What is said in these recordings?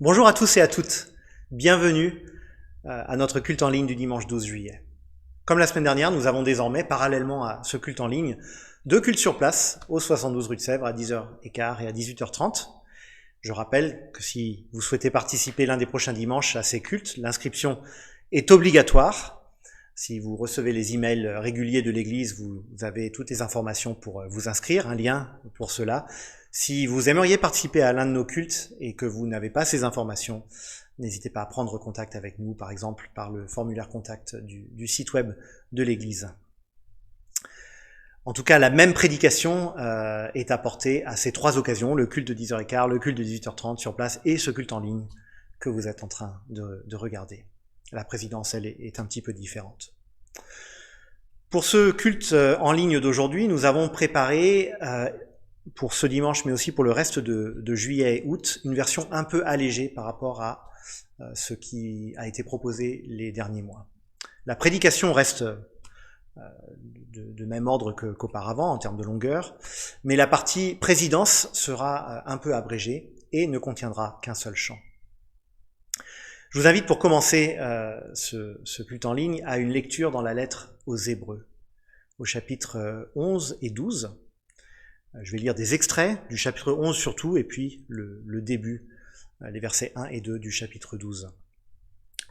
Bonjour à tous et à toutes, bienvenue à notre culte en ligne du dimanche 12 juillet. Comme la semaine dernière, nous avons désormais, parallèlement à ce culte en ligne, deux cultes sur place au 72 rue de Sèvres à 10h15 et à 18h30. Je rappelle que si vous souhaitez participer l'un des prochains dimanches à ces cultes, l'inscription est obligatoire. Si vous recevez les emails réguliers de l'Église, vous avez toutes les informations pour vous inscrire, un lien pour cela. Si vous aimeriez participer à l'un de nos cultes et que vous n'avez pas ces informations, n'hésitez pas à prendre contact avec nous, par exemple par le formulaire contact du site web de l'Église. En tout cas, la même prédication est apportée à ces trois occasions, le culte de 10h15, le culte de 18h30 sur place et ce culte en ligne que vous êtes en train de regarder. La présidence, elle, est un petit peu différente. Pour ce culte en ligne d'aujourd'hui, nous avons préparé, pour ce dimanche, mais aussi pour le reste de juillet et août, une version un peu allégée par rapport à ce qui a été proposé les derniers mois. La prédication reste de même ordre qu'auparavant en termes de longueur, mais la partie présidence sera un peu abrégée et ne contiendra qu'un seul chant. Je vous invite pour commencer ce culte en ligne à une lecture dans la lettre aux Hébreux, au chapitre 11 et 12. Je vais lire des extraits du chapitre 11 surtout, et puis le début, les versets 1 et 2 du chapitre 12.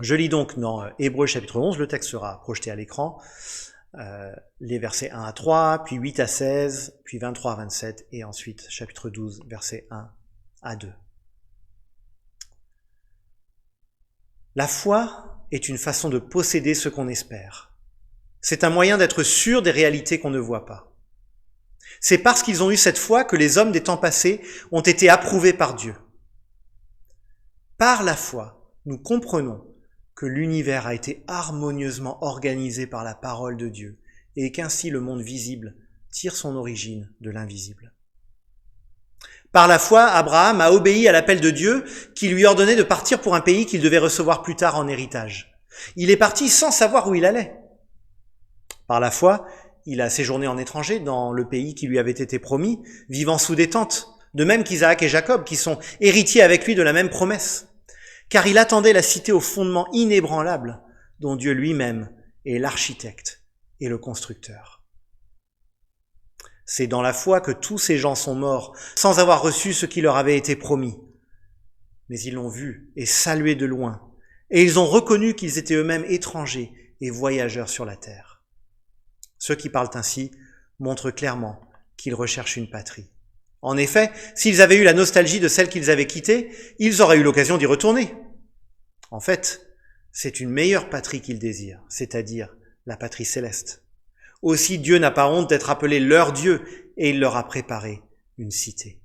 Je lis donc dans Hébreux chapitre 11, le texte sera projeté à l'écran, les versets 1 à 3, puis 8 à 16, puis 23 à 27, et ensuite chapitre 12, versets 1 à 2. La foi est une façon de posséder ce qu'on espère. C'est un moyen d'être sûr des réalités qu'on ne voit pas. C'est parce qu'ils ont eu cette foi que les hommes des temps passés ont été approuvés par Dieu. Par la foi, nous comprenons que l'univers a été harmonieusement organisé par la parole de Dieu et qu'ainsi le monde visible tire son origine de l'invisible. Par la foi, Abraham a obéi à l'appel de Dieu qui lui ordonnait de partir pour un pays qu'il devait recevoir plus tard en héritage. Il est parti sans savoir où il allait. Par la foi, il a séjourné en étranger dans le pays qui lui avait été promis, vivant sous des tentes, de même qu'Isaac et Jacob, qui sont héritiers avec lui de la même promesse. Car il attendait la cité au fondement inébranlable, dont Dieu lui-même est l'architecte et le constructeur. C'est dans la foi que tous ces gens sont morts, sans avoir reçu ce qui leur avait été promis. Mais ils l'ont vu et salué de loin, et ils ont reconnu qu'ils étaient eux-mêmes étrangers et voyageurs sur la terre. Ceux qui parlent ainsi montrent clairement qu'ils recherchent une patrie. En effet, s'ils avaient eu la nostalgie de celle qu'ils avaient quittée, ils auraient eu l'occasion d'y retourner. En fait, c'est une meilleure patrie qu'ils désirent, c'est-à-dire la patrie céleste. Aussi, Dieu n'a pas honte d'être appelé leur Dieu, et il leur a préparé une cité.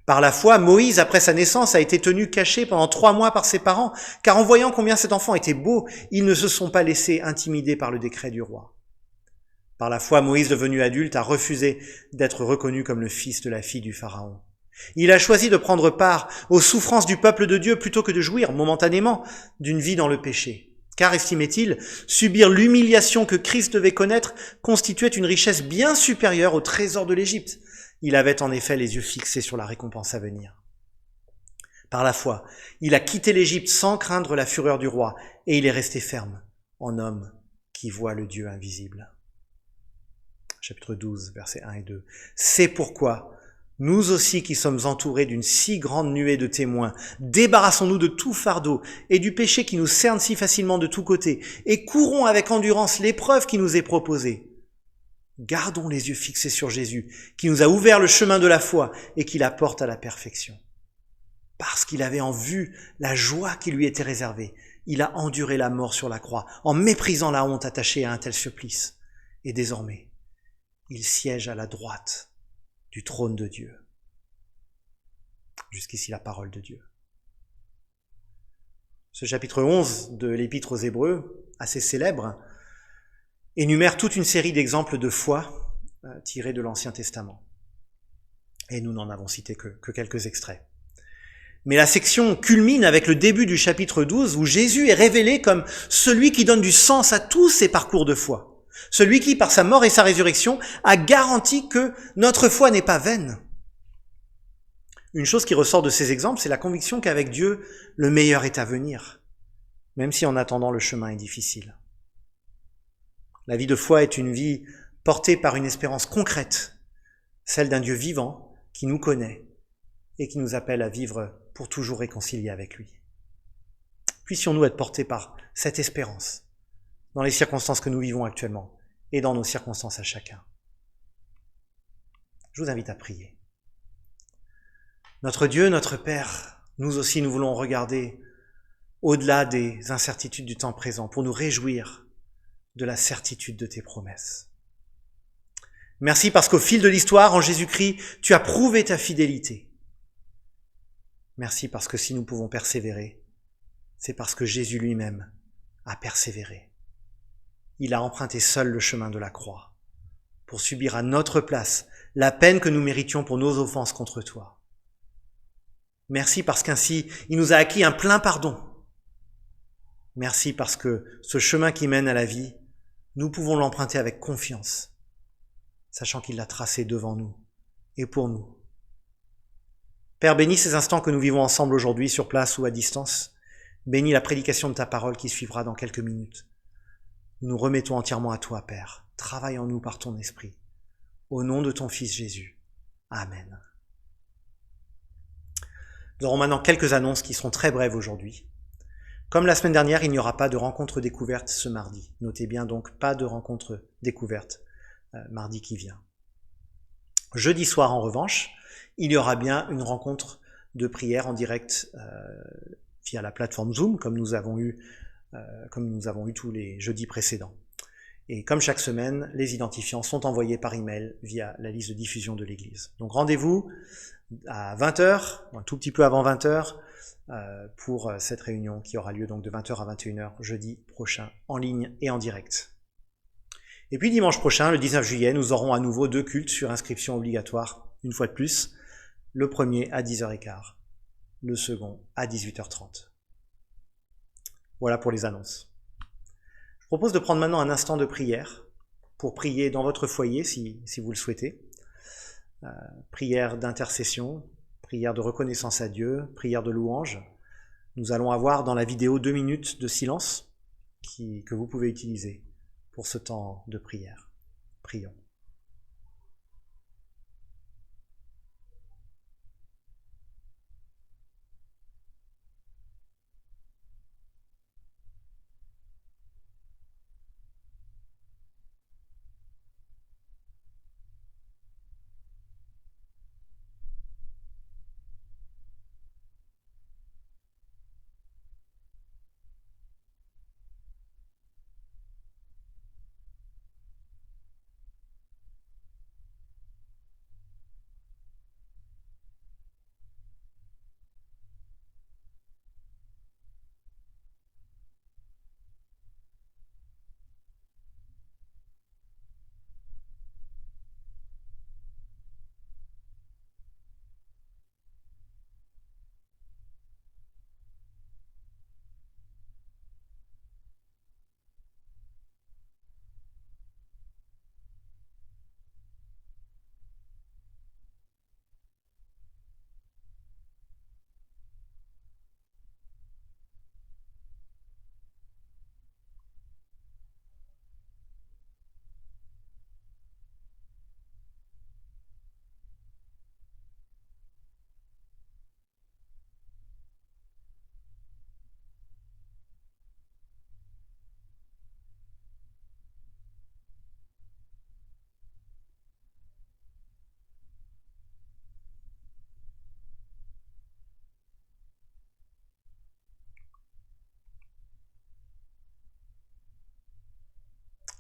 Par la foi, Moïse, après sa naissance, a été tenu caché pendant 3 mois par ses parents, car en voyant combien cet enfant était beau, ils ne se sont pas laissés intimider par le décret du roi. Par la foi, Moïse, devenu adulte, a refusé d'être reconnu comme le fils de la fille du Pharaon. Il a choisi de prendre part aux souffrances du peuple de Dieu plutôt que de jouir momentanément d'une vie dans le péché. Car, estimait-il, subir l'humiliation que Christ devait connaître constituait une richesse bien supérieure au trésor de l'Égypte. Il avait en effet les yeux fixés sur la récompense à venir. Par la foi, il a quitté l'Égypte sans craindre la fureur du roi, et il est resté ferme, en homme qui voit le Dieu invisible. Chapitre 12, versets 1 et 2. C'est pourquoi, nous aussi qui sommes entourés d'une si grande nuée de témoins, débarrassons-nous de tout fardeau et du péché qui nous cerne si facilement de tous côtés, et courons avec endurance l'épreuve qui nous est proposée. Gardons les yeux fixés sur Jésus, qui nous a ouvert le chemin de la foi et qui la porte à la perfection. Parce qu'il avait en vue la joie qui lui était réservée, il a enduré la mort sur la croix, en méprisant la honte attachée à un tel supplice. Et désormais, il siège à la droite du trône de Dieu. Jusqu'ici la parole de Dieu. Ce chapitre 11 de l'Épître aux Hébreux, assez célèbre, énumère toute une série d'exemples de foi tirés de l'Ancien Testament. Et nous n'en avons cité que quelques extraits. Mais la section culmine avec le début du chapitre 12 où Jésus est révélé comme celui qui donne du sens à tous ses parcours de foi. Celui qui, par sa mort et sa résurrection, a garanti que notre foi n'est pas vaine. Une chose qui ressort de ces exemples, c'est la conviction qu'avec Dieu, le meilleur est à venir, même si en attendant le chemin est difficile. La vie de foi est une vie portée par une espérance concrète, celle d'un Dieu vivant qui nous connaît et qui nous appelle à vivre pour toujours réconciliés avec lui. Puissions-nous être portés par cette espérance dans les circonstances que nous vivons actuellement et dans nos circonstances à chacun. Je vous invite à prier. Notre Dieu, notre Père, nous aussi nous voulons regarder au-delà des incertitudes du temps présent pour nous réjouir de la certitude de tes promesses. Merci parce qu'au fil de l'histoire, en Jésus-Christ, tu as prouvé ta fidélité. Merci parce que si nous pouvons persévérer, c'est parce que Jésus lui-même a persévéré. Il a emprunté seul le chemin de la croix pour subir à notre place la peine que nous méritions pour nos offenses contre toi. Merci parce qu'ainsi, il nous a acquis un plein pardon. Merci parce que ce chemin qui mène à la vie, nous pouvons l'emprunter avec confiance, sachant qu'il l'a tracé devant nous et pour nous. Père, bénis ces instants que nous vivons ensemble aujourd'hui, sur place ou à distance. Bénis la prédication de ta parole qui suivra dans quelques minutes. Nous nous remettons entièrement à toi, Père. Travaille en nous par ton esprit. Au nom de ton Fils Jésus. Amen. Nous aurons maintenant quelques annonces qui seront très brèves aujourd'hui. Comme la semaine dernière, il n'y aura pas de rencontre découverte ce mardi. Notez bien donc, pas de rencontre découverte mardi qui vient. Jeudi soir, en revanche, il y aura bien une rencontre de prière en direct via la plateforme Zoom, comme nous avons eu tous les jeudis précédents. Et comme chaque semaine, les identifiants sont envoyés par email via la liste de diffusion de l'Église. Donc rendez-vous à 20h, un tout petit peu avant 20h, pour cette réunion qui aura lieu donc de 20h à 21h jeudi prochain, en ligne et en direct. Et puis dimanche prochain, le 19 juillet, nous aurons à nouveau 2 cultes sur inscription obligatoire, une fois de plus, le premier à 10h15, le second à 18h30. Voilà pour les annonces. Je propose de prendre maintenant un instant de prière pour prier dans votre foyer si vous le souhaitez. Prière d'intercession, prière de reconnaissance à Dieu, prière de louange. Nous allons avoir dans la vidéo 2 minutes de silence que vous pouvez utiliser pour ce temps de prière. Prions.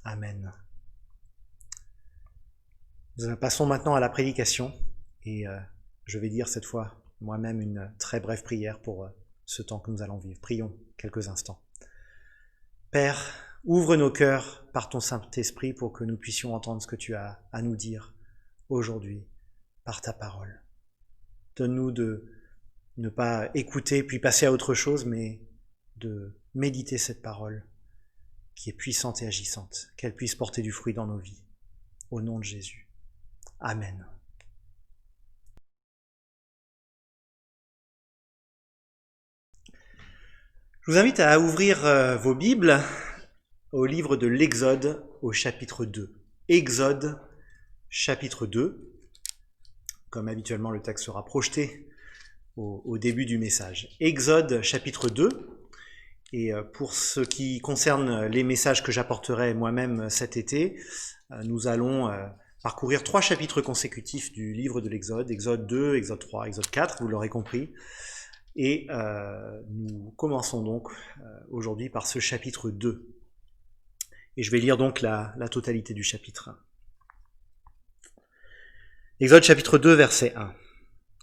Amen. Nous passons maintenant à la prédication et je vais dire cette fois moi-même une très brève prière pour ce temps que nous allons vivre. Prions quelques instants. Père, ouvre nos cœurs par ton Saint-Esprit pour que nous puissions entendre ce que tu as à nous dire aujourd'hui par ta parole. Donne-nous de ne pas écouter puis passer à autre chose, mais de méditer cette parole qui est puissante et agissante, qu'elle puisse porter du fruit dans nos vies. Au nom de Jésus. Amen. Je vous invite à ouvrir vos Bibles au livre de l'Exode au chapitre 2. Exode, chapitre 2. Comme habituellement, le texte sera projeté au début du message. Exode, chapitre 2. Et pour ce qui concerne les messages que j'apporterai moi-même cet été, nous allons parcourir 3 chapitres consécutifs du livre de l'Exode. Exode 2, Exode 3, Exode 4, vous l'aurez compris. Et nous commençons donc aujourd'hui par ce chapitre 2. Et je vais lire donc la totalité du chapitre 1. Exode chapitre 2, verset 1.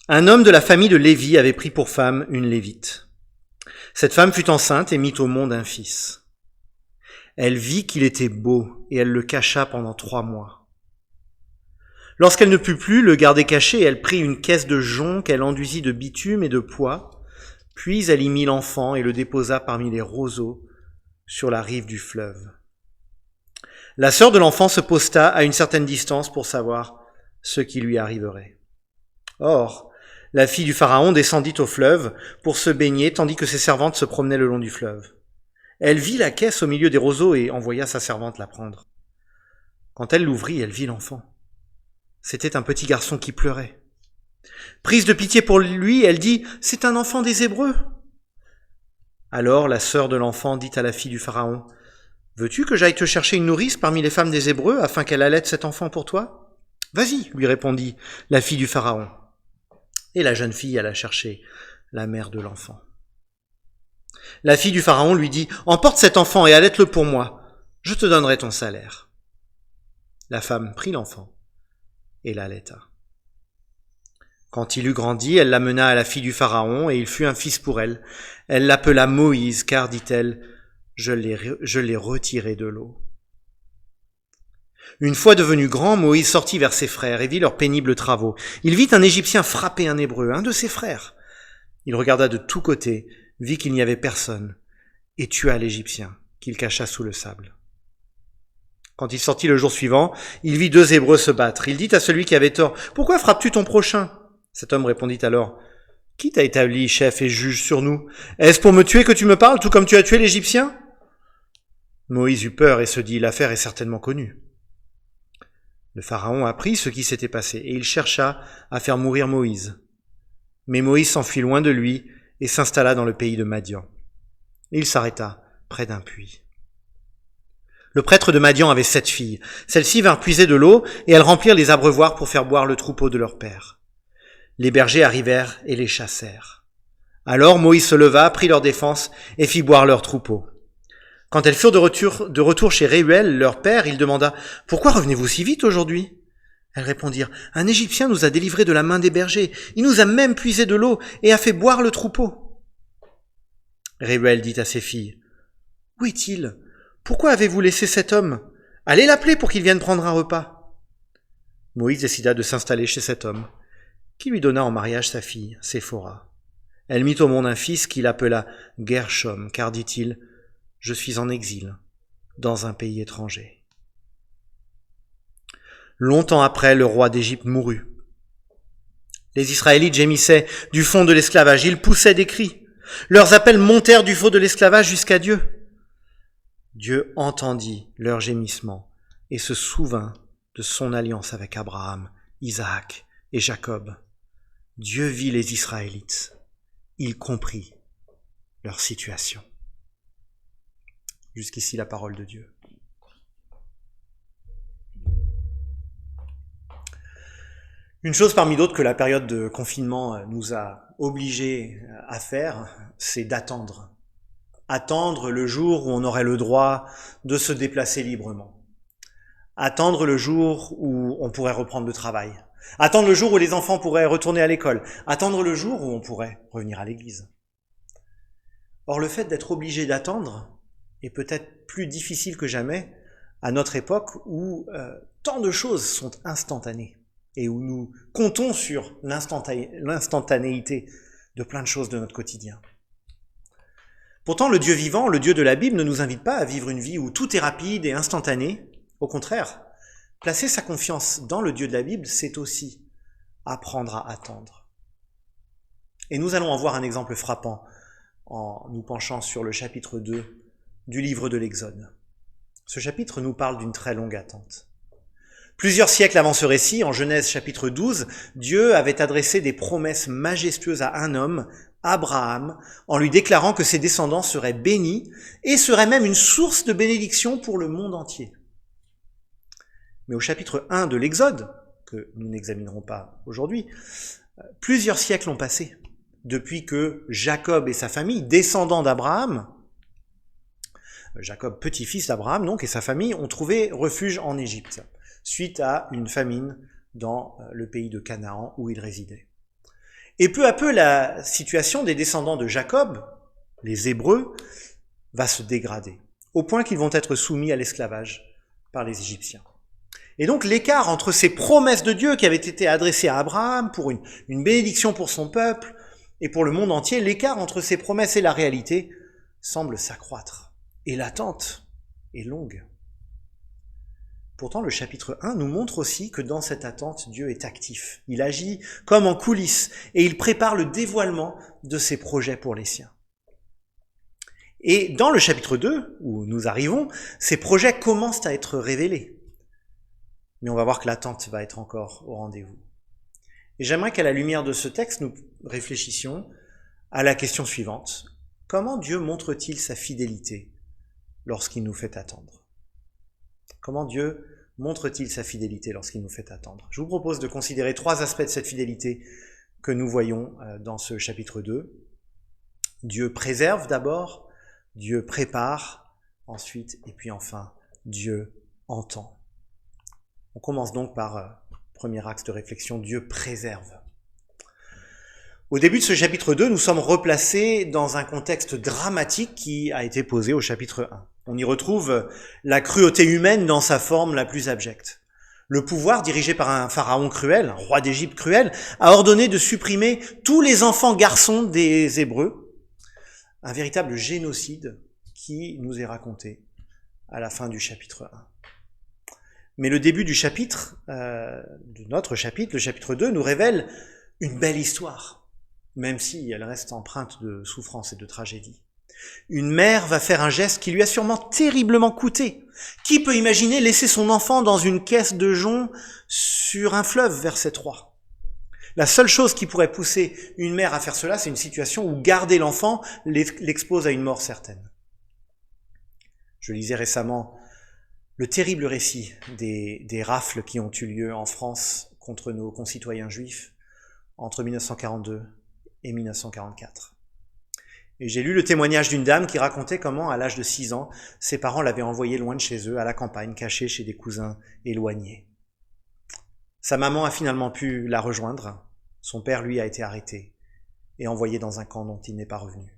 Un homme de la famille de Lévi avait pris pour femme une Lévite. Cette femme fut enceinte et mit au monde un fils. Elle vit qu'il était beau et elle le cacha pendant 3 mois. Lorsqu'elle ne put plus le garder caché, elle prit une caisse de jonc qu'elle enduisit de bitume et de pois, puis elle y mit l'enfant et le déposa parmi les roseaux sur la rive du fleuve. La sœur de l'enfant se posta à une certaine distance pour savoir ce qui lui arriverait. Or, la fille du Pharaon descendit au fleuve pour se baigner tandis que ses servantes se promenaient le long du fleuve. Elle vit la caisse au milieu des roseaux et envoya sa servante la prendre. Quand elle l'ouvrit, elle vit l'enfant. C'était un petit garçon qui pleurait. Prise de pitié pour lui, elle dit « C'est un enfant des Hébreux !» Alors la sœur de l'enfant dit à la fille du Pharaon « Veux-tu que j'aille te chercher une nourrice parmi les femmes des Hébreux afin qu'elle allaite cet enfant pour toi ?»« Vas-y, lui répondit la fille du Pharaon. Et la jeune fille alla chercher la mère de l'enfant. La fille du Pharaon lui dit « Emporte cet enfant et allaite-le pour moi, je te donnerai ton salaire. » La femme prit l'enfant et l'allaita. Quand il eut grandi, elle l'amena à la fille du Pharaon, et il fut un fils pour elle. Elle l'appela Moïse, car, dit-elle, je l'ai retiré de l'eau. Une fois devenu grand, Moïse sortit vers ses frères et vit leurs pénibles travaux. Il vit un Égyptien frapper un Hébreu, un de ses frères. Il regarda de tous côtés, vit qu'il n'y avait personne, et tua l'Égyptien, qu'il cacha sous le sable. Quand il sortit le jour suivant, il vit 2 Hébreux se battre. Il dit à celui qui avait tort, « Pourquoi frappes-tu ton prochain ?» Cet homme répondit alors, « Qui t'a établi chef et juge sur nous? Est-ce pour me tuer que tu me parles, tout comme tu as tué l'Égyptien ?» Moïse eut peur et se dit, « L'affaire est certainement connue. » Le Pharaon apprit ce qui s'était passé, et il chercha à faire mourir Moïse. Mais Moïse s'enfuit loin de lui et s'installa dans le pays de Madian. Il s'arrêta près d'un puits. Le prêtre de Madian avait 7 filles. Celles-ci vinrent puiser de l'eau, et elles remplirent les abreuvoirs pour faire boire le troupeau de leur père. Les bergers arrivèrent et les chassèrent. Alors Moïse se leva, prit leur défense et fit boire leur troupeau. Quand elles furent de retour chez Réuel, leur père, il demanda « Pourquoi revenez-vous si vite aujourd'hui ?» Elles répondirent « Un Égyptien nous a délivrés de la main des bergers. Il nous a même puisé de l'eau et a fait boire le troupeau. » Réuel dit à ses filles « Où est-il ? Pourquoi avez-vous laissé cet homme ? Allez l'appeler pour qu'il vienne prendre un repas. » Moïse décida de s'installer chez cet homme, qui lui donna en mariage sa fille, Séphora. Elle mit au monde un fils qu'il appela Gershom, car, dit-il, « Je suis en exil, dans un pays étranger. » Longtemps après, le roi d'Égypte mourut. Les Israélites gémissaient du fond de l'esclavage, ils poussaient des cris. Leurs appels montèrent du fond de l'esclavage jusqu'à Dieu. Dieu entendit leurs gémissements et se souvint de son alliance avec Abraham, Isaac et Jacob. Dieu vit les Israélites. Il comprit leur situation. Jusqu'ici la parole de Dieu. Une chose parmi d'autres que la période de confinement nous a obligés à faire, c'est d'attendre. Attendre le jour où on aurait le droit de se déplacer librement. Attendre le jour où on pourrait reprendre le travail. Attendre le jour où les enfants pourraient retourner à l'école. Attendre le jour où on pourrait revenir à l'église. Or, le fait d'être obligé d'attendre est peut-être plus difficile que jamais à notre époque où tant de choses sont instantanées et où nous comptons sur l'instantanéité de plein de choses de notre quotidien. Pourtant, le Dieu vivant, le Dieu de la Bible, ne nous invite pas à vivre une vie où tout est rapide et instantané. Au contraire, placer sa confiance dans le Dieu de la Bible, c'est aussi apprendre à attendre. Et nous allons en voir un exemple frappant en nous penchant sur le chapitre 2 du livre de l'Exode. Ce chapitre nous parle d'une très longue attente. Plusieurs siècles avant ce récit, en Genèse chapitre 12, Dieu avait adressé des promesses majestueuses à un homme, Abraham, en lui déclarant que ses descendants seraient bénis et seraient même une source de bénédiction pour le monde entier. Mais au chapitre 1 de l'Exode, que nous n'examinerons pas aujourd'hui, plusieurs siècles ont passé depuis que Jacob et sa famille, descendants d'Abraham, Jacob, petit-fils d'Abraham donc, et sa famille, ont trouvé refuge en Égypte, suite à une famine dans le pays de Canaan où ils résidaient. Et peu à peu, la situation des descendants de Jacob, les Hébreux, va se dégrader, au point qu'ils vont être soumis à l'esclavage par les Égyptiens. Et donc l'écart entre ces promesses de Dieu qui avaient été adressées à Abraham pour une bénédiction pour son peuple et pour le monde entier, l'écart entre ces promesses et la réalité semble s'accroître. Et l'attente est longue. Pourtant, le chapitre 1 nous montre aussi que dans cette attente, Dieu est actif. Il agit comme en coulisses et il prépare le dévoilement de ses projets pour les siens. Et dans le chapitre 2, où nous arrivons, ces projets commencent à être révélés. Mais on va voir que l'attente va être encore au rendez-vous. Et j'aimerais qu'à la lumière de ce texte, nous réfléchissions à la question suivante. Comment Dieu montre-t-il sa fidélité lorsqu'il nous fait attendre ? Comment Dieu montre-t-il sa fidélité lorsqu'il nous fait attendre ? Je vous propose de considérer 3 aspects de cette fidélité que nous voyons dans ce chapitre 2. Dieu préserve d'abord, Dieu prépare ensuite, et puis enfin, Dieu entend. On commence donc par premier axe de réflexion, Dieu préserve. Au début de ce chapitre 2, nous sommes replacés dans un contexte dramatique qui a été posé au chapitre 1. On y retrouve la cruauté humaine dans sa forme la plus abjecte. Le pouvoir, dirigé par un pharaon cruel, un roi d'Égypte cruel, a ordonné de supprimer tous les enfants garçons des Hébreux. Un véritable génocide qui nous est raconté à la fin du chapitre 1. Mais le début du chapitre, de notre chapitre, le chapitre 2, nous révèle une belle histoire, même si elle reste empreinte de souffrance et de tragédie. Une mère va faire un geste qui lui a sûrement terriblement coûté. Qui peut imaginer laisser son enfant dans une caisse de jonc sur un fleuve, verset 3 ? La seule chose qui pourrait pousser une mère à faire cela, c'est une situation où garder l'enfant l'expose à une mort certaine. Je lisais récemment le terrible récit des rafles qui ont eu lieu en France contre nos concitoyens juifs entre 1942 et 1944. Et j'ai lu le témoignage d'une dame qui racontait comment, à l'âge de 6 ans, ses parents l'avaient envoyée loin de chez eux, à la campagne, cachée chez des cousins éloignés. Sa maman a finalement pu la rejoindre. Son père, lui, a été arrêté et envoyé dans un camp dont il n'est pas revenu.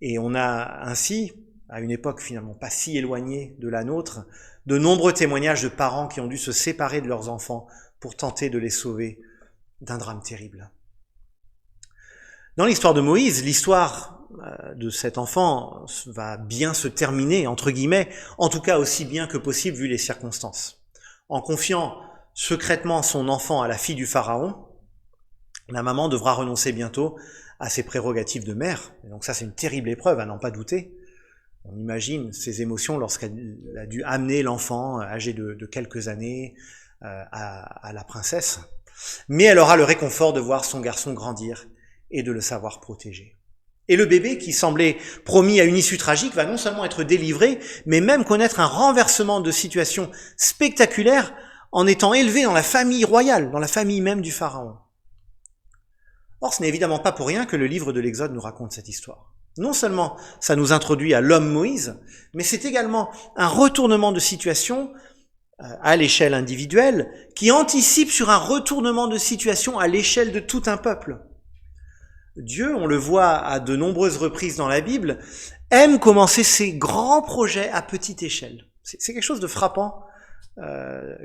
Et on a ainsi, à une époque finalement pas si éloignée de la nôtre, de nombreux témoignages de parents qui ont dû se séparer de leurs enfants pour tenter de les sauver d'un drame terrible. Dans l'histoire de Moïse, l'histoire de cet enfant va bien se terminer, entre guillemets, en tout cas aussi bien que possible vu les circonstances. En confiant secrètement son enfant à la fille du pharaon, la maman devra renoncer bientôt à ses prérogatives de mère. Et donc ça, c'est une terrible épreuve, à n'en pas douter. On imagine ses émotions lorsqu'elle a dû amener l'enfant âgé de quelques années à la princesse. Mais elle aura le réconfort de voir son garçon grandir et de le savoir protéger. Et le bébé, qui semblait promis à une issue tragique, va non seulement être délivré, mais même connaître un renversement de situation spectaculaire en étant élevé dans la famille royale, dans la famille même du pharaon. Or, ce n'est évidemment pas pour rien que le livre de l'Exode nous raconte cette histoire. Non seulement ça nous introduit à l'homme Moïse, mais c'est également un retournement de situation à l'échelle individuelle qui anticipe sur un retournement de situation à l'échelle de tout un peuple. Dieu, on le voit à de nombreuses reprises dans la Bible, aime commencer ses grands projets à petite échelle. C'est quelque chose de frappant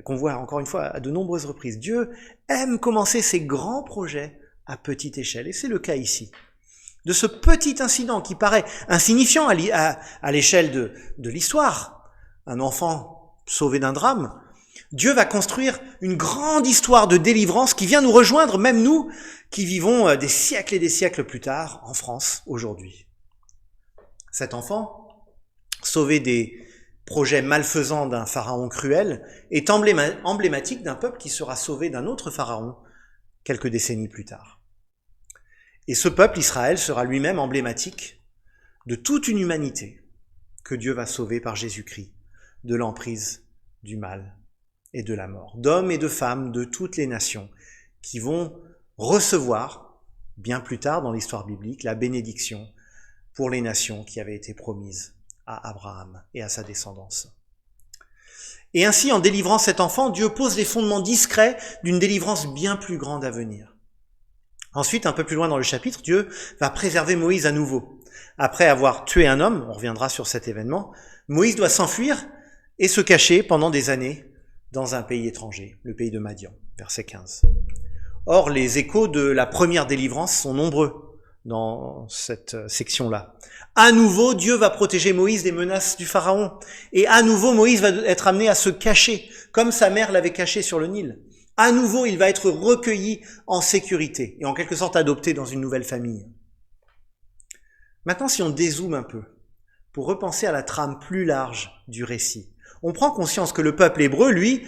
qu'on voit encore une fois à de nombreuses reprises. Dieu aime commencer ses grands projets à petite échelle, et c'est le cas ici. De ce petit incident qui paraît insignifiant à l'échelle de l'histoire, un enfant sauvé d'un drame, Dieu va construire une grande histoire de délivrance qui vient nous rejoindre, même nous, qui vivons des siècles et des siècles plus tard en France, aujourd'hui. Cet enfant, sauvé des projets malfaisants d'un pharaon cruel, est emblématique d'un peuple qui sera sauvé d'un autre pharaon quelques décennies plus tard. Et ce peuple, Israël, sera lui-même emblématique de toute une humanité que Dieu va sauver par Jésus-Christ de l'emprise du mal et de la mort, d'hommes et de femmes de toutes les nations qui vont recevoir, bien plus tard dans l'histoire biblique, la bénédiction pour les nations qui avaient été promises à Abraham et à sa descendance. Et ainsi, en délivrant cet enfant, Dieu pose les fondements discrets d'une délivrance bien plus grande à venir. Ensuite, un peu plus loin dans le chapitre, Dieu va préserver Moïse à nouveau. Après avoir tué un homme, on reviendra sur cet événement, Moïse doit s'enfuir et se cacher pendant des années dans un pays étranger, le pays de Madian, verset 15. Or, les échos de la première délivrance sont nombreux dans cette section-là. À nouveau, Dieu va protéger Moïse des menaces du Pharaon. Et à nouveau, Moïse va être amené à se cacher, comme sa mère l'avait caché sur le Nil. À nouveau, il va être recueilli en sécurité et en quelque sorte adopté dans une nouvelle famille. Maintenant, si on dézoome un peu, pour repenser à la trame plus large du récit, on prend conscience que le peuple hébreu, lui,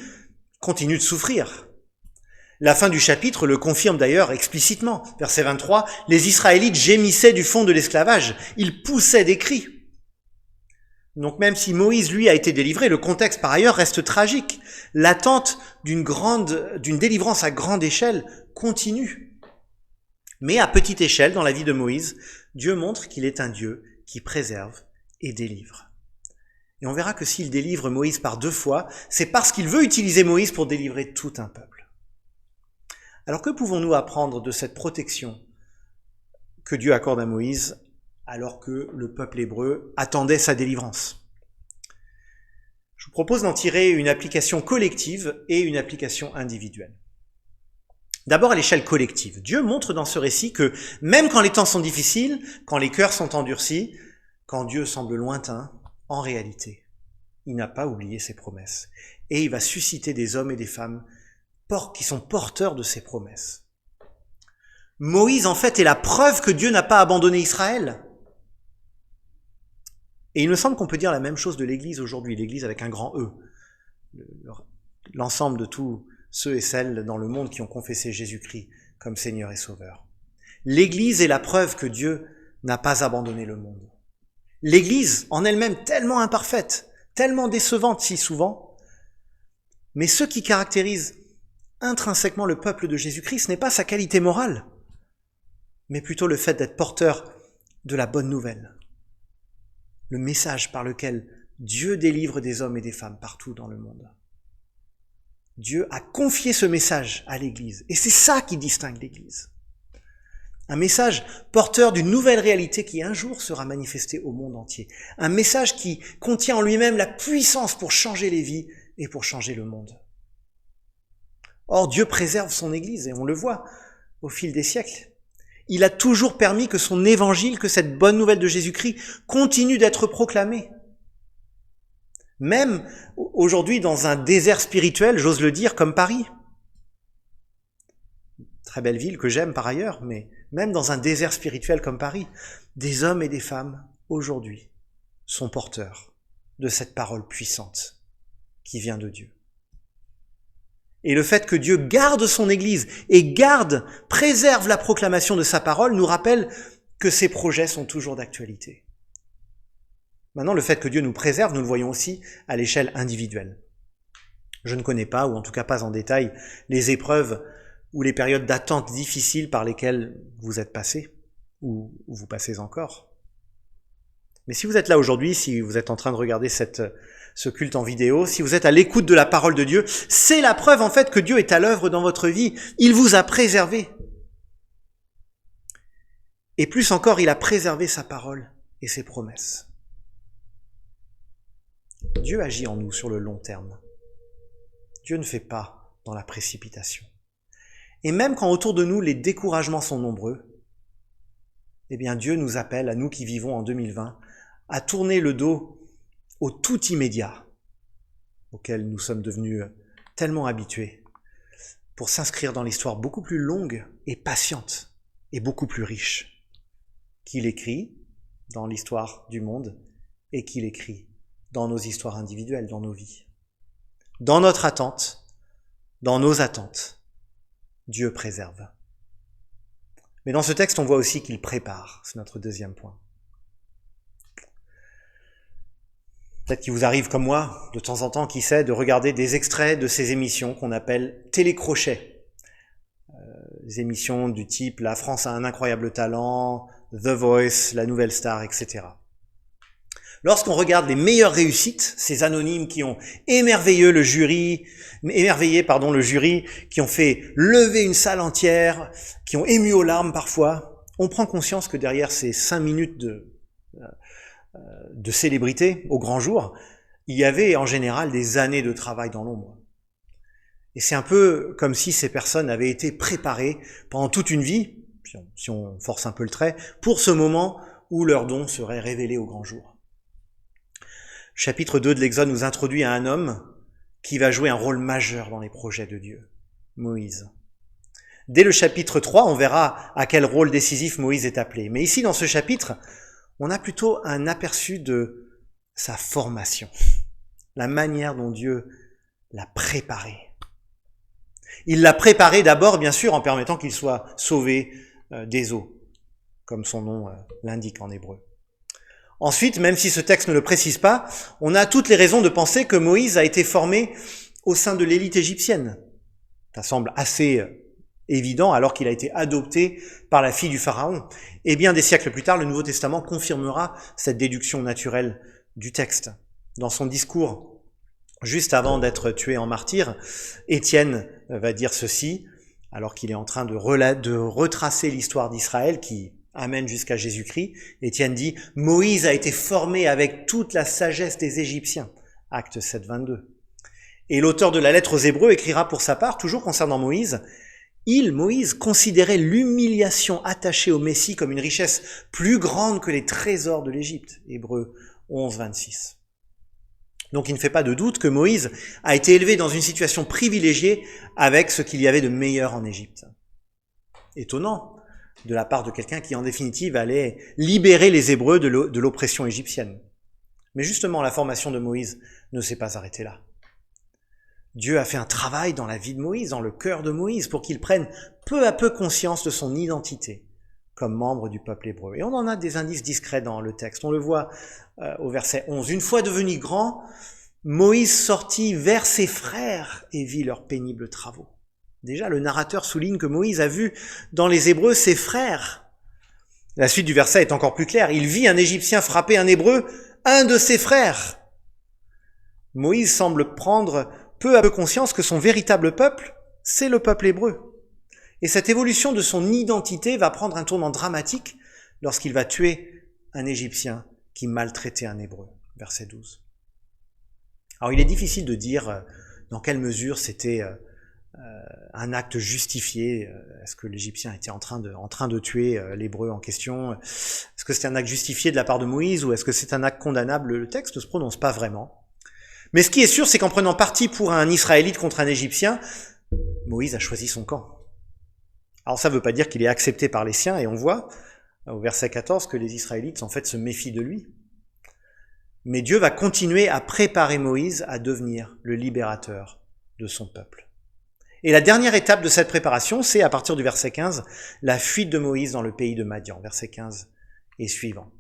continue de souffrir. La fin du chapitre le confirme d'ailleurs explicitement. Verset 23, les Israélites gémissaient du fond de l'esclavage, ils poussaient des cris. Donc même si Moïse, lui, a été délivré, le contexte par ailleurs reste tragique. L'attente d'une délivrance à grande échelle continue. Mais à petite échelle, dans la vie de Moïse, Dieu montre qu'il est un Dieu qui préserve et délivre. Et on verra que s'il délivre Moïse par 2 fois, c'est parce qu'il veut utiliser Moïse pour délivrer tout un peuple. Alors que pouvons-nous apprendre de cette protection que Dieu accorde à Moïse alors que le peuple hébreu attendait sa délivrance? Je vous propose d'en tirer une application collective et une application individuelle. D'abord à l'échelle collective. Dieu montre dans ce récit que même quand les temps sont difficiles, quand les cœurs sont endurcis, quand Dieu semble lointain, en réalité, il n'a pas oublié ses promesses. Et il va susciter des hommes et des femmes qui sont porteurs de ses promesses. Moïse, en fait, est la preuve que Dieu n'a pas abandonné Israël. Et il me semble qu'on peut dire la même chose de l'Église aujourd'hui, l'Église avec un grand E. L'ensemble de tous ceux et celles dans le monde qui ont confessé Jésus-Christ comme Seigneur et Sauveur. L'Église est la preuve que Dieu n'a pas abandonné le monde. L'Église, en elle-même, tellement imparfaite, tellement décevante si souvent, mais ce qui caractérise intrinsèquement le peuple de Jésus-Christ, ce n'est pas sa qualité morale, mais plutôt le fait d'être porteur de la bonne nouvelle, le message par lequel Dieu délivre des hommes et des femmes partout dans le monde. Dieu a confié ce message à l'Église, et c'est ça qui distingue l'Église. Un message porteur d'une nouvelle réalité qui un jour sera manifestée au monde entier. Un message qui contient en lui-même la puissance pour changer les vies et pour changer le monde. Or, Dieu préserve son Église, et on le voit au fil des siècles. Il a toujours permis que son évangile, que cette bonne nouvelle de Jésus-Christ continue d'être proclamée. Même aujourd'hui dans un désert spirituel, j'ose le dire, comme Paris. Très belle ville que j'aime par ailleurs, mais même dans un désert spirituel comme Paris, des hommes et des femmes, aujourd'hui, sont porteurs de cette parole puissante qui vient de Dieu. Et le fait que Dieu garde son Église et préserve la proclamation de sa parole nous rappelle que ses projets sont toujours d'actualité. Maintenant, le fait que Dieu nous préserve, nous le voyons aussi à l'échelle individuelle. Je ne connais pas, ou en tout cas pas en détail, les épreuves ou les périodes d'attente difficiles par lesquelles vous êtes passés, ou vous passez encore. Mais si vous êtes là aujourd'hui, si vous êtes en train de regarder ce culte en vidéo, si vous êtes à l'écoute de la parole de Dieu, c'est la preuve en fait que Dieu est à l'œuvre dans votre vie. Il vous a préservé. Et plus encore, il a préservé sa parole et ses promesses. Dieu agit en nous sur le long terme. Dieu ne fait pas dans la précipitation. Et même quand autour de nous les découragements sont nombreux, eh bien Dieu nous appelle, à nous qui vivons en 2020, à tourner le dos au tout immédiat auquel nous sommes devenus tellement habitué, pour s'inscrire dans l'histoire beaucoup plus longue et patiente et beaucoup plus riche qu'il écrit dans l'histoire du monde et qu'il écrit dans nos histoires individuelles, dans nos vies. Dans notre attente, dans nos attentes, Dieu préserve. Mais dans ce texte, on voit aussi qu'il prépare. C'est notre deuxième point. Peut-être qu'il vous arrive comme moi, de temps en temps, qui sait, de regarder des extraits de ces émissions qu'on appelle télécrochets. Des émissions du type « La France a un incroyable talent »,« The Voice »,« La Nouvelle Star », etc. Lorsqu'on regarde les meilleures réussites, ces anonymes qui ont émerveillé le jury, qui ont fait lever une salle entière, qui ont ému aux larmes parfois, on prend conscience que derrière ces 5 minutes de célébrité au grand jour, il y avait en général des années de travail dans l'ombre. Et c'est un peu comme si ces personnes avaient été préparées pendant toute une vie, si on force un peu le trait, pour ce moment où leur don serait révélé au grand jour. Chapitre 2 de l'Exode nous introduit à un homme qui va jouer un rôle majeur dans les projets de Dieu, Moïse. Dès le chapitre 3, on verra à quel rôle décisif Moïse est appelé. Mais ici, dans ce chapitre, on a plutôt un aperçu de sa formation, la manière dont Dieu l'a préparé. Il l'a préparé d'abord, bien sûr, en permettant qu'il soit sauvé des eaux, comme son nom l'indique en hébreu. Ensuite, même si ce texte ne le précise pas, on a toutes les raisons de penser que Moïse a été formé au sein de l'élite égyptienne. Ça semble assez évident alors qu'il a été adopté par la fille du Pharaon. Et bien des siècles plus tard, le Nouveau Testament confirmera cette déduction naturelle du texte. Dans son discours, juste avant d'être tué en martyr, Étienne va dire ceci, alors qu'il est en train de retracer l'histoire d'Israël qui amène jusqu'à Jésus-Christ. Étienne dit « Moïse a été formé avec toute la sagesse des Égyptiens ». Acte 7, 22. Et l'auteur de la lettre aux Hébreux écrira pour sa part, toujours concernant Moïse, « Moïse, considérait l'humiliation attachée au Messie comme une richesse plus grande que les trésors de l'Égypte ». Hébreux 11, 26. Donc il ne fait pas de doute que Moïse a été élevé dans une situation privilégiée avec ce qu'il y avait de meilleur en Égypte. Étonnant de la part de quelqu'un qui, en définitive, allait libérer les Hébreux de l'oppression égyptienne. Mais justement, la formation de Moïse ne s'est pas arrêtée là. Dieu a fait un travail dans la vie de Moïse, dans le cœur de Moïse, pour qu'il prenne peu à peu conscience de son identité comme membre du peuple hébreu. Et on en a des indices discrets dans le texte. On le voit au verset 11. « Une fois devenu grand, Moïse sortit vers ses frères et vit leurs pénibles travaux. » Déjà, le narrateur souligne que Moïse a vu dans les Hébreux ses frères. La suite du verset est encore plus claire. Il vit un Égyptien frapper un Hébreu, un de ses frères. Moïse semble prendre peu à peu conscience que son véritable peuple, c'est le peuple hébreu. Et cette évolution de son identité va prendre un tournant dramatique lorsqu'il va tuer un Égyptien qui maltraitait un Hébreu. Verset 12. Alors il est difficile de dire dans quelle mesure c'était un acte justifié. Est-ce que l'Égyptien était en train de tuer l'Hébreu en question? Est-ce que c'était un acte justifié de la part de Moïse ou est-ce que c'est un acte condamnable? Le texte ne se prononce pas vraiment. Mais ce qui est sûr, c'est qu'en prenant parti pour un Israélite contre un Égyptien, Moïse a choisi son camp. Alors ça ne veut pas dire qu'il est accepté par les siens, et on voit au verset 14 que les Israélites en fait se méfient de lui. Mais Dieu va continuer à préparer Moïse à devenir le libérateur de son peuple. Et la dernière étape de cette préparation, c'est à partir du verset 15, la fuite de Moïse dans le pays de Madian, verset 15 et suivant.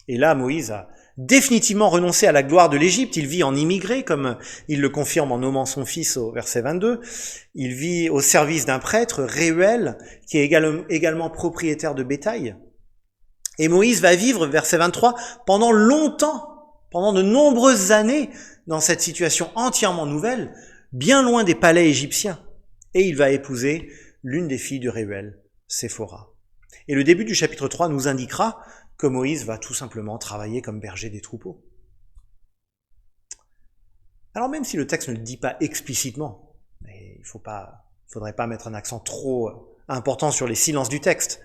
Et là, Moïse a définitivement renoncé à la gloire de l'Égypte. Il vit en immigré, comme il le confirme en nommant son fils au verset 22. Il vit au service d'un prêtre, Réuel, qui est également propriétaire de bétail. Et Moïse va vivre, verset 23, pendant longtemps, pendant de nombreuses années, dans cette situation entièrement nouvelle, bien loin des palais égyptiens. Et il va épouser l'une des filles de Réuel, Séphora. Et le début du chapitre 3 nous indiquera que Moïse va tout simplement travailler comme berger des troupeaux. Alors même si le texte ne le dit pas explicitement, et il faudrait pas mettre un accent trop important sur les silences du texte,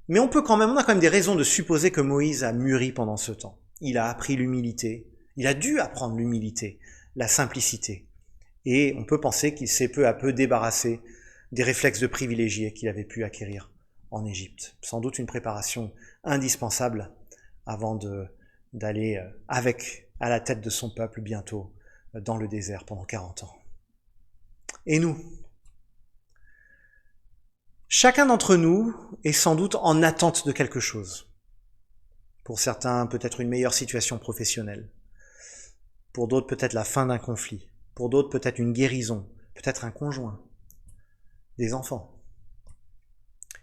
mais on a quand même des raisons de supposer que Moïse a mûri pendant ce temps. Il a appris l'humilité, il a dû apprendre l'humilité, la simplicité Et on peut penser qu'il s'est peu à peu débarrassé des réflexes de privilégié qu'il avait pu acquérir en Égypte. Sans doute une préparation indispensable avant d'aller à la tête de son peuple bientôt dans le désert pendant 40 ans. Et nous ? Chacun d'entre nous est sans doute en attente de quelque chose. Pour certains, peut-être une meilleure situation professionnelle. Pour d'autres, peut-être la fin d'un conflit. Pour d'autres, peut-être une guérison. Peut-être un conjoint. Des enfants.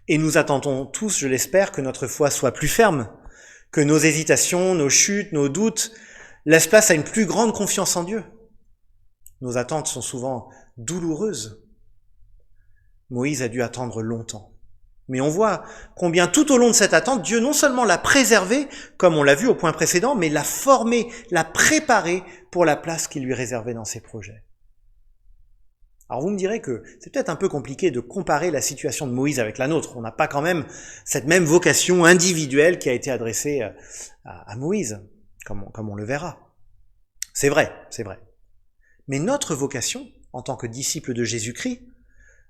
Et nous attendons tous, je l'espère, que notre foi soit plus ferme, que nos hésitations, nos chutes, nos doutes laissent place à une plus grande confiance en Dieu. Nos attentes sont souvent douloureuses. Moïse a dû attendre longtemps. Mais on voit combien tout au long de cette attente, Dieu non seulement l'a préservé, comme on l'a vu au point précédent, mais l'a formé, l'a préparé pour la place qu'il lui réservait dans ses projets. Alors vous me direz que c'est peut-être un peu compliqué de comparer la situation de Moïse avec la nôtre. On n'a pas quand même cette même vocation individuelle qui a été adressée à Moïse, comme on le verra. C'est vrai. Mais notre vocation, en tant que disciples de Jésus-Christ,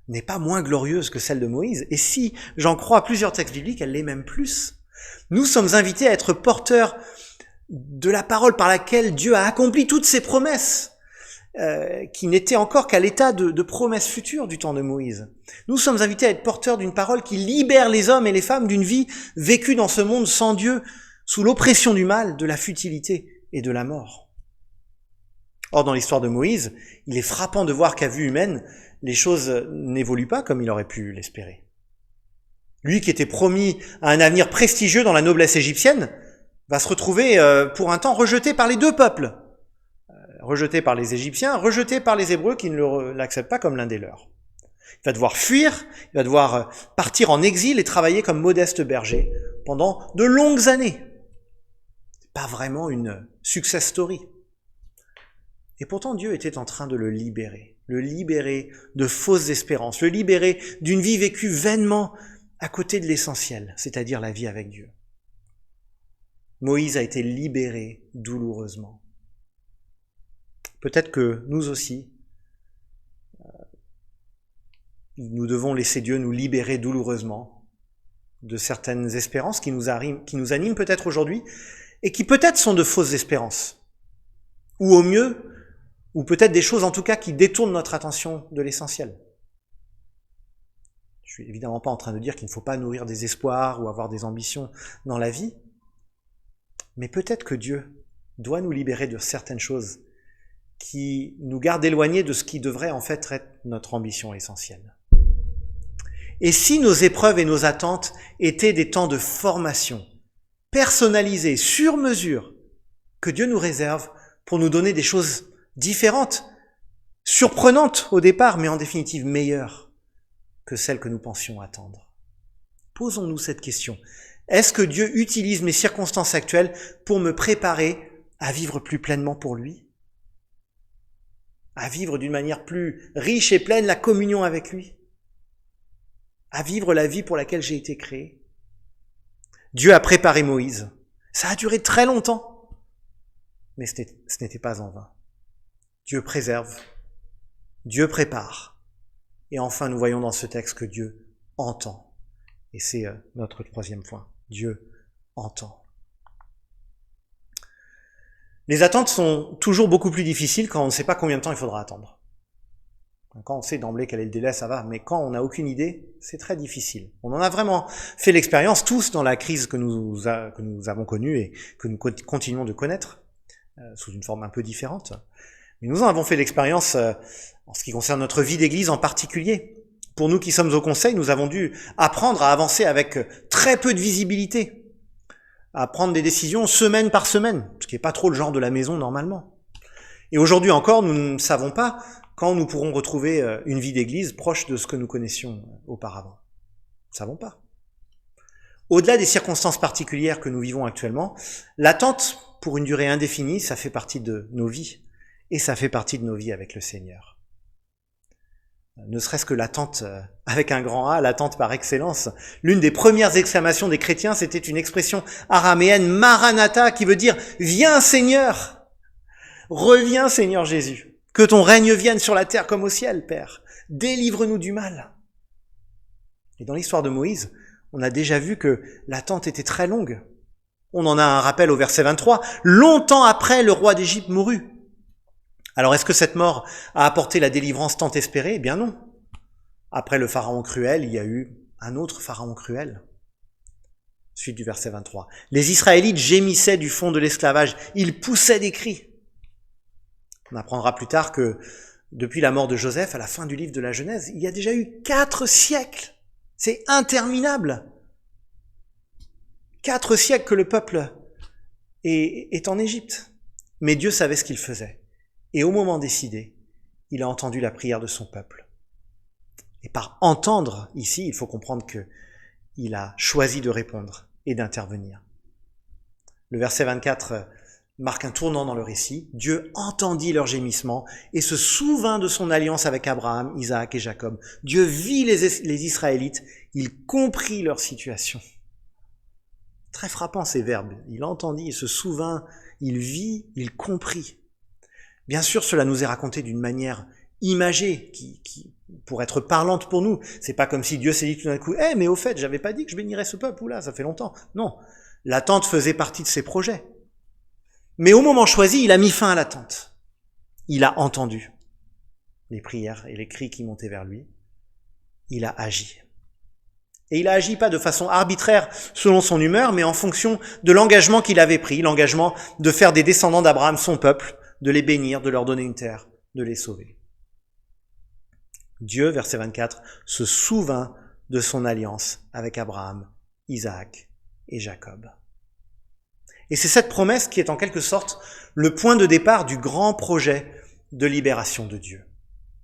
n'est pas moins glorieuse que celle de Moïse. Et si j'en crois plusieurs textes bibliques, elle l'est même plus. Nous sommes invités à être porteurs de la parole par laquelle Dieu a accompli toutes ses promesses, qui n'étaient encore qu'à l'état de promesses futures du temps de Moïse. Nous sommes invités à être porteurs d'une parole qui libère les hommes et les femmes d'une vie vécue dans ce monde sans Dieu, sous l'oppression du mal, de la futilité et de la mort. Or, dans l'histoire de Moïse, il est frappant de voir qu'à vue humaine, les choses n'évoluent pas comme il aurait pu l'espérer. Lui qui était promis à un avenir prestigieux dans la noblesse égyptienne, va se retrouver pour un temps rejeté par les deux peuples. Rejeté par les Égyptiens, rejeté par les Hébreux qui ne l'acceptent pas comme l'un des leurs. Il va devoir fuir, il va devoir partir en exil et travailler comme modeste berger pendant de longues années. C'est pas vraiment une success story. Et pourtant Dieu était en train de le libérer de fausses espérances, le libérer d'une vie vécue vainement à côté de l'essentiel, c'est-à-dire la vie avec Dieu. Moïse a été libéré douloureusement. Peut-être que nous aussi, nous devons laisser Dieu nous libérer douloureusement de certaines espérances qui nous animent peut-être aujourd'hui et qui peut-être sont de fausses espérances. Ou au mieux, ou peut-être des choses en tout cas qui détournent notre attention de l'essentiel. Je suis évidemment pas en train de dire qu'il ne faut pas nourrir des espoirs ou avoir des ambitions dans la vie, mais peut-être que Dieu doit nous libérer de certaines choses qui nous gardent éloignés de ce qui devrait en fait être notre ambition essentielle. Et si nos épreuves et nos attentes étaient des temps de formation, personnalisés, sur mesure, que Dieu nous réserve pour nous donner des choses différentes, surprenantes au départ, mais en définitive meilleures que celles que nous pensions attendre. Posons-nous cette question. Est-ce que Dieu utilise mes circonstances actuelles pour me préparer à vivre plus pleinement pour lui? À vivre d'une manière plus riche et pleine la communion avec lui? À vivre la vie pour laquelle j'ai été créé? Dieu a préparé Moïse. Ça a duré très longtemps, mais ce n'était pas en vain. Dieu préserve, Dieu prépare. Et enfin, nous voyons dans ce texte que Dieu entend. Et c'est notre troisième point. Dieu entend. Les attentes sont toujours beaucoup plus difficiles quand on ne sait pas combien de temps il faudra attendre. Quand on sait d'emblée quel est le délai, ça va. Mais quand on n'a aucune idée, c'est très difficile. On en a vraiment fait l'expérience tous dans la crise que nous avons connue et que nous continuons de connaître, sous une forme un peu différente. Mais nous en avons fait l'expérience en ce qui concerne notre vie d'église en particulier. Pour nous qui sommes au conseil, nous avons dû apprendre à avancer avec très peu de visibilité, à prendre des décisions semaine par semaine, ce qui n'est pas trop le genre de la maison normalement. Et aujourd'hui encore, nous ne savons pas quand nous pourrons retrouver une vie d'église proche de ce que nous connaissions auparavant. Nous ne savons pas. Au-delà des circonstances particulières que nous vivons actuellement, l'attente pour une durée indéfinie, ça fait partie de nos vies. Et ça fait partie de nos vies avec le Seigneur. Ne serait-ce que l'attente avec un grand A, l'attente par excellence. L'une des premières exclamations des chrétiens, c'était une expression araméenne, Maranatha, qui veut dire « Viens Seigneur !» Reviens Seigneur Jésus. Que ton règne vienne sur la terre comme au ciel, Père. Délivre-nous du mal. Et dans l'histoire de Moïse, on a déjà vu que l'attente était très longue. On en a un rappel au verset 23. Longtemps après, le roi d'Égypte mourut. Alors est-ce que cette mort a apporté la délivrance tant espérée? Eh bien non. Après le pharaon cruel, il y a eu un autre pharaon cruel. Suite du verset 23. Les Israélites gémissaient du fond de l'esclavage. Ils poussaient des cris. On apprendra plus tard que depuis la mort de Joseph, à la fin du livre de la Genèse, il y a déjà eu 4 siècles. C'est interminable. 4 siècles que le peuple est en Égypte. Mais Dieu savait ce qu'il faisait. Et au moment décidé, il a entendu la prière de son peuple. Et par entendre, ici, il faut comprendre que il a choisi de répondre et d'intervenir. Le verset 24 marque un tournant dans le récit. Dieu entendit leurs gémissements et se souvint de son alliance avec Abraham, Isaac et Jacob. Dieu vit les Israélites, il comprit leur situation. Très frappant ces verbes. Il entendit, il se souvint, il vit, il comprit. Bien sûr, cela nous est raconté d'une manière imagée, pour être parlante pour nous. C'est pas comme si Dieu s'est dit tout d'un coup, mais au fait, j'avais pas dit que je bénirais ce peuple, oula, ça fait longtemps. Non, l'attente faisait partie de ses projets. Mais au moment choisi, il a mis fin à l'attente. Il a entendu les prières et les cris qui montaient vers lui. Il a agi. Et il a agi pas de façon arbitraire selon son humeur, mais en fonction de l'engagement qu'il avait pris, l'engagement de faire des descendants d'Abraham son peuple, de les bénir, de leur donner une terre, de les sauver. Dieu, verset 24, se souvint de son alliance avec Abraham, Isaac et Jacob. Et c'est cette promesse qui est en quelque sorte le point de départ du grand projet de libération de Dieu.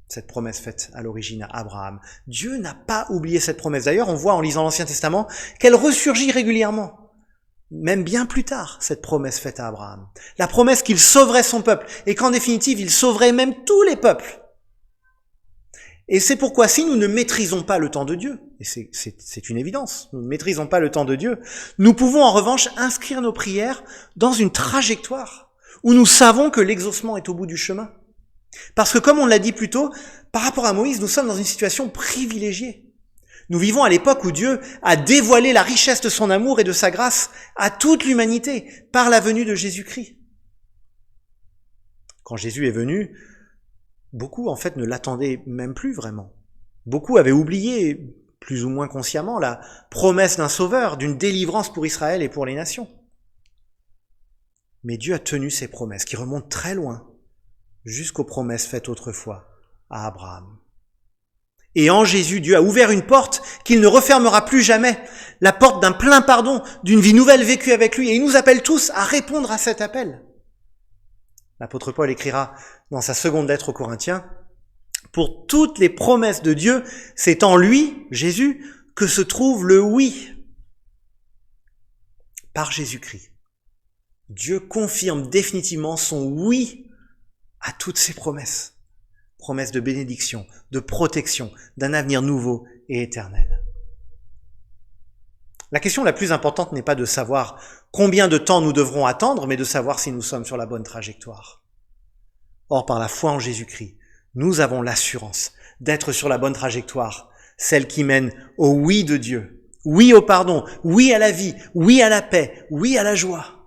Cette promesse faite à l'origine à Abraham. Dieu n'a pas oublié cette promesse. D'ailleurs, on voit en lisant l'Ancien Testament qu'elle ressurgit régulièrement. Même bien plus tard, cette promesse faite à Abraham. La promesse qu'il sauverait son peuple et qu'en définitive, il sauverait même tous les peuples. Et c'est pourquoi si nous ne maîtrisons pas le temps de Dieu, et c'est une évidence, nous ne maîtrisons pas le temps de Dieu, nous pouvons en revanche inscrire nos prières dans une trajectoire où nous savons que l'exaucement est au bout du chemin. Parce que comme on l'a dit plus tôt, par rapport à Moïse, nous sommes dans une situation privilégiée. Nous vivons à l'époque où Dieu a dévoilé la richesse de son amour et de sa grâce à toute l'humanité par la venue de Jésus-Christ. Quand Jésus est venu, beaucoup en fait ne l'attendaient même plus vraiment. Beaucoup avaient oublié, plus ou moins consciemment, la promesse d'un sauveur, d'une délivrance pour Israël et pour les nations. Mais Dieu a tenu ses promesses qui remontent très loin, jusqu'aux promesses faites autrefois à Abraham. Et en Jésus, Dieu a ouvert une porte qu'il ne refermera plus jamais, la porte d'un plein pardon, d'une vie nouvelle vécue avec lui, et il nous appelle tous à répondre à cet appel. L'apôtre Paul écrira dans sa seconde lettre aux Corinthiens, « Pour toutes les promesses de Dieu, c'est en lui, Jésus, que se trouve le oui. » Par Jésus-Christ, Dieu confirme définitivement son oui à toutes ses promesses. Promesses de bénédiction, de protection, d'un avenir nouveau et éternel. La question la plus importante n'est pas de savoir combien de temps nous devrons attendre, mais de savoir si nous sommes sur la bonne trajectoire. Or, par la foi en Jésus-Christ, nous avons l'assurance d'être sur la bonne trajectoire, celle qui mène au oui de Dieu, oui au pardon, oui à la vie, oui à la paix, oui à la joie,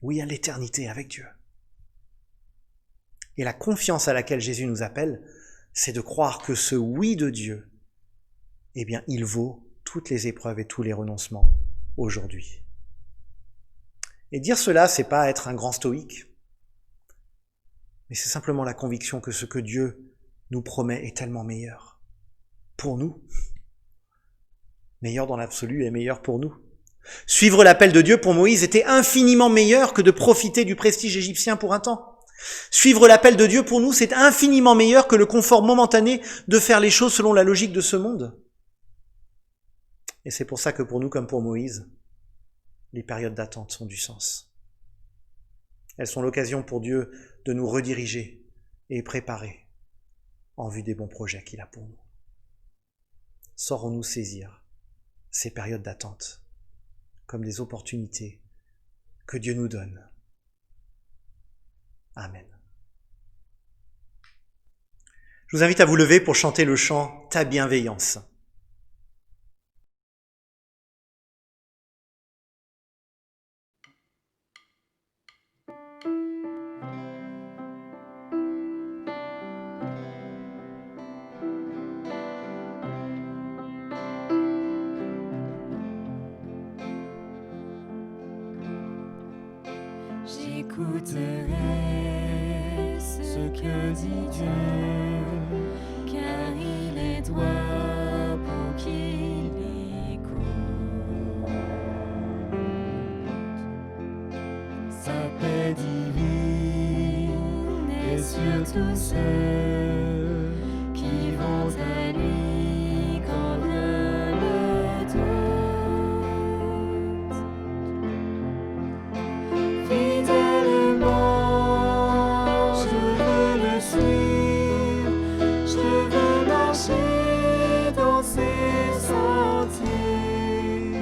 oui à l'éternité avec Dieu. Et la confiance à laquelle Jésus nous appelle, c'est de croire que ce oui de Dieu, eh bien, il vaut toutes les épreuves et tous les renoncements aujourd'hui. Et dire cela, c'est pas être un grand stoïque, mais c'est simplement la conviction que ce que Dieu nous promet est tellement meilleur pour nous, meilleur dans l'absolu et meilleur pour nous. Suivre l'appel de Dieu pour Moïse était infiniment meilleur que de profiter du prestige égyptien pour un temps. Suivre l'appel de Dieu pour nous, c'est infiniment meilleur que le confort momentané de faire les choses selon la logique de ce monde. Et c'est pour ça que pour nous, comme pour Moïse, les périodes d'attente ont du sens. Elles sont l'occasion pour Dieu de nous rediriger et préparer en vue des bons projets qu'il a pour nous. Saurons-nous saisir ces périodes d'attente comme des opportunités que Dieu nous donne Amen. Je vous invite à vous lever pour chanter le chant « Ta bienveillance ». J'écouterai ce que dit Dieu, car il est droit pour qu'il écoute. Sa paix divine est sur tous ceux qui vont à lui quand vient le doute. Fidèlement, je veux le suivre, je veux marcher dans ses sentiers.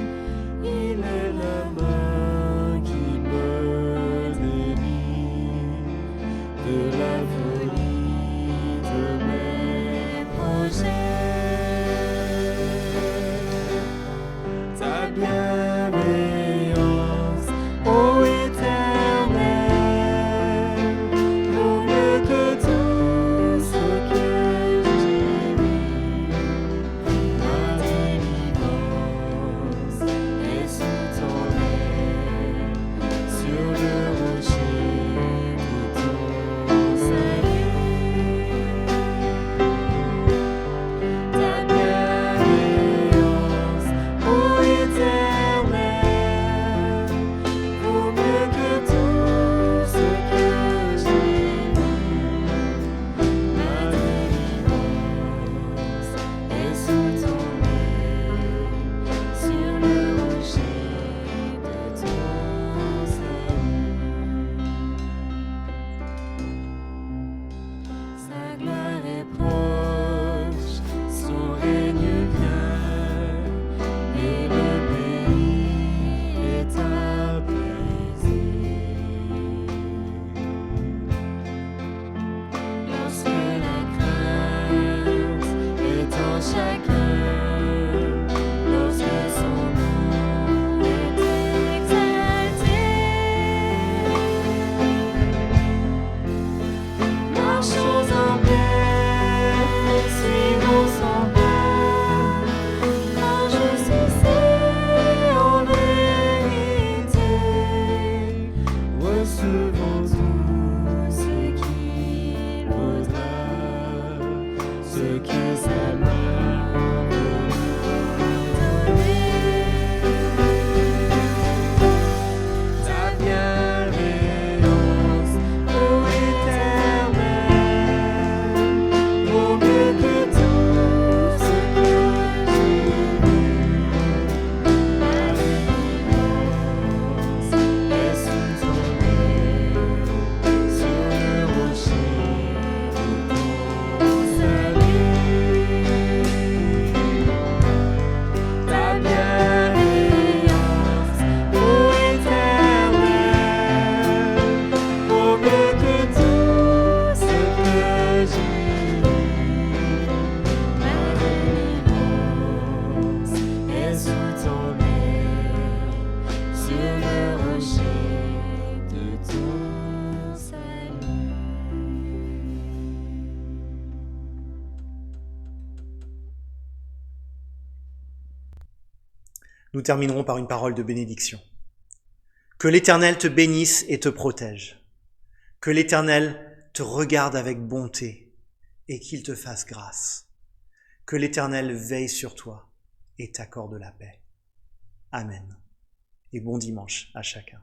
Il est la main qui me délivre de la folie de mes projets. Ta bienveillance, ô Éternel, vaut mieux que tout ce que j'ai vu. Ma délivrance est sous ton aile, sur le rocher de ton salut. Ta bienveillance, ô Éternel, vaut mieux que tout ce que j'ai vu. Ma délivrance est sous ton aile, sur le rocher de ton salut. Sa gloire est proche, son règne vient, et le pays est apaisé. Lorsque la crainte est en chacun, lorsque son nom est exalté, marchons en paix, suivons son pas, en justice et en vérité. Recevons tout ce qu'il voudra, ce que sa main veut nous donner. Ta bienveillance, ô Éternel, vaut mieux que tout ce que j'ai vu. Ma délivrance est sous ton aile, sur le rocher de ton salut. Ta bienveillance, ô Éternel, vaut mieux que tout ce que j'ai vu. Ma délivrance est sous ton aile, sur le rocher de ton salut. Nous terminerons par une parole de bénédiction. Que l'Éternel te bénisse et te protège. Que l'Éternel te regarde avec bonté et qu'il te fasse grâce. Que l'Éternel veille sur toi et t'accorde la paix. Amen. Et bon dimanche à chacun.